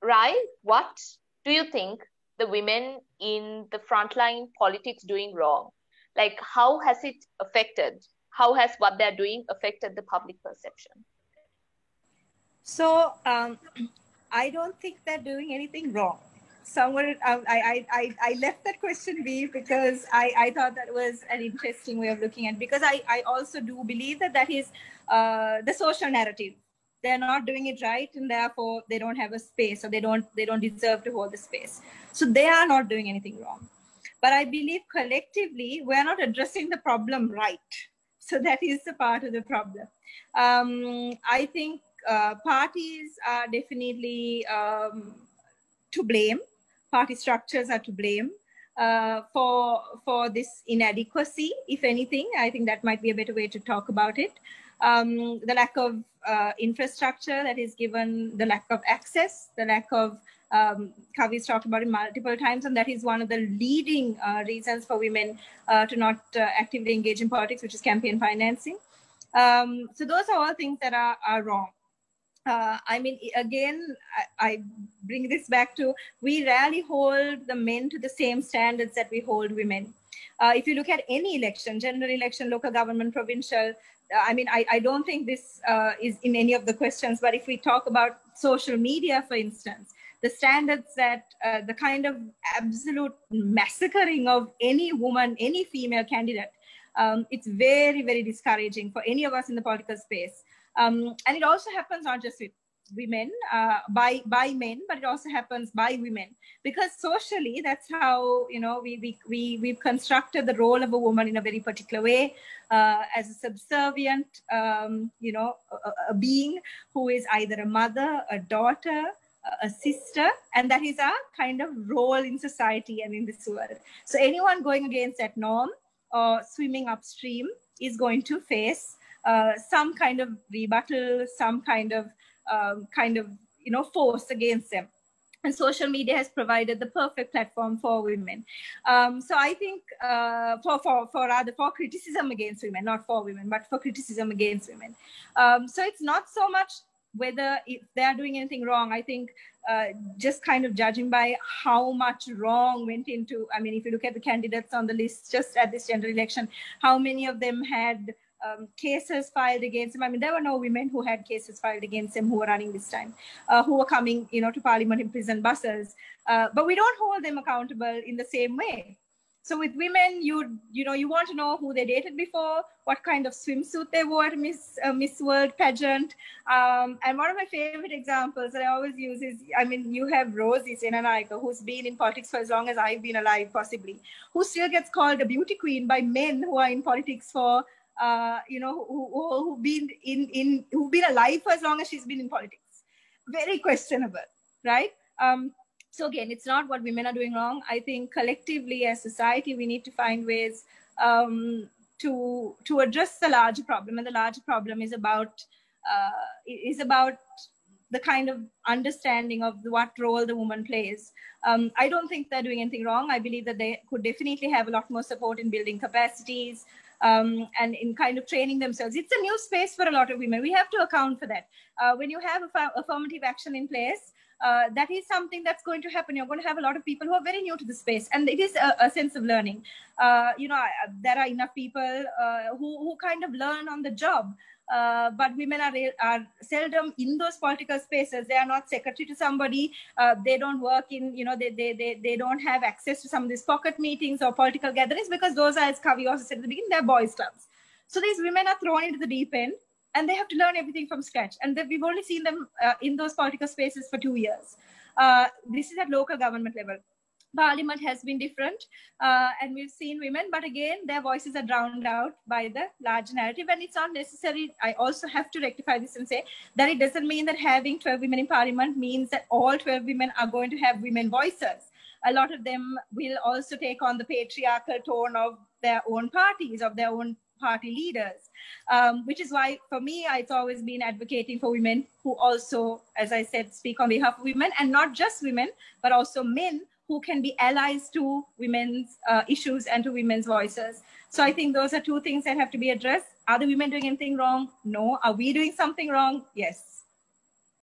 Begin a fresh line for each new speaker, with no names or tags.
Rai, what do you think the women in the frontline politics doing wrong? Like, how has it affected? How has what they're doing affected the public perception?
So I don't think they're doing anything wrong. Somewhere I left that question be because I thought that was an interesting way of looking at it, because I also do believe that that is the social narrative. They're not doing it right, and therefore they don't have a space, or they don't deserve to hold the space. So they are not doing anything wrong. But I believe collectively we're not addressing the problem right. So that is the part of the problem. I think parties are definitely to blame. Party structures are to blame for this inadequacy. If anything, I think that might be a better way to talk about it. The lack of infrastructure that is given, the lack of access, the lack of Kavi's talked about it multiple times, and that is one of the leading reasons for women to not actively engage in politics, which is campaign financing. So those are all things that are wrong. I mean, again, I bring this back to, we rarely hold the men to the same standards that we hold women. If you look at any election, general election, local government, provincial, I mean, I don't think this is in any of the questions, but if we talk about social media, for instance, the standards that the kind of absolute massacring of any woman, any female candidate, it's very, very discouraging for any of us in the political space. And it also happens not just with women, by men, but it also happens by women, because socially that's how, you know, we've constructed the role of a woman in a very particular way, as a subservient, you know, a being who is either a mother, a daughter, a sister, and that is our kind of role in society and in this world. So anyone going against that norm or swimming upstream is going to face some kind of rebuttal, some kind of you know, force against them. And social media has provided the perfect platform for women. So I think for criticism against women, not for women, but for criticism against women. So it's not so much whether if they are doing anything wrong. I think just kind of judging by how much wrong went into, I mean, if you look at the candidates on the list just at this general election, how many of them had cases filed against them. I mean, there were no women who had cases filed against them who were running this time, who were coming, you know, to parliament in prison buses. But we don't hold them accountable in the same way. So with women, you want to know who they dated before, what kind of swimsuit they wore at Miss World pageant. And one of my favorite examples that I always use is, I mean, you have Rosie Senanayake, who's been in politics for as long as I've been alive, possibly, who still gets called a beauty queen by men who are in politics for, you know, who've been alive for as long as she's been in politics. Very questionable, right? So again, it's not what women are doing wrong. I think collectively as society, we need to find ways to address the larger problem. And the larger problem is about the kind of understanding of what role the woman plays. I don't think they're doing anything wrong. I believe that they could definitely have a lot more support in building capacities, and in kind of training themselves. It's a new space for a lot of women. We have to account for that. When you have affirmative action in place, that is something that's going to happen. You're going to have a lot of people who are very new to the space, and it is a sense of learning. You know, there are enough people who kind of learn on the job. But women are seldom in those political spaces. They are not secretary to somebody. They don't work in, you know, they don't have access to some of these pocket meetings or political gatherings, because those are, as Kavi also said at the beginning, they're boys' clubs. So these women are thrown into the deep end, and they have to learn everything from scratch. And we've only seen them in those political spaces for 2 years. This is at local government level. Parliament has been different, and we've seen women, but again, their voices are drowned out by the large narrative. And it's not necessary. I also have to rectify this and say that it doesn't mean that having 12 women in Parliament means that all 12 women are going to have women voices. A lot of them will also take on the patriarchal tone of their own parties, of their own party leaders, which is why, for me, it's always been advocating for women who also, as I said, speak on behalf of women, and not just women, but also men who can be allies to women's issues and to women's voices. So I think those are two things that have to be addressed. Are the women doing anything wrong? No. Are we doing something wrong? Yes.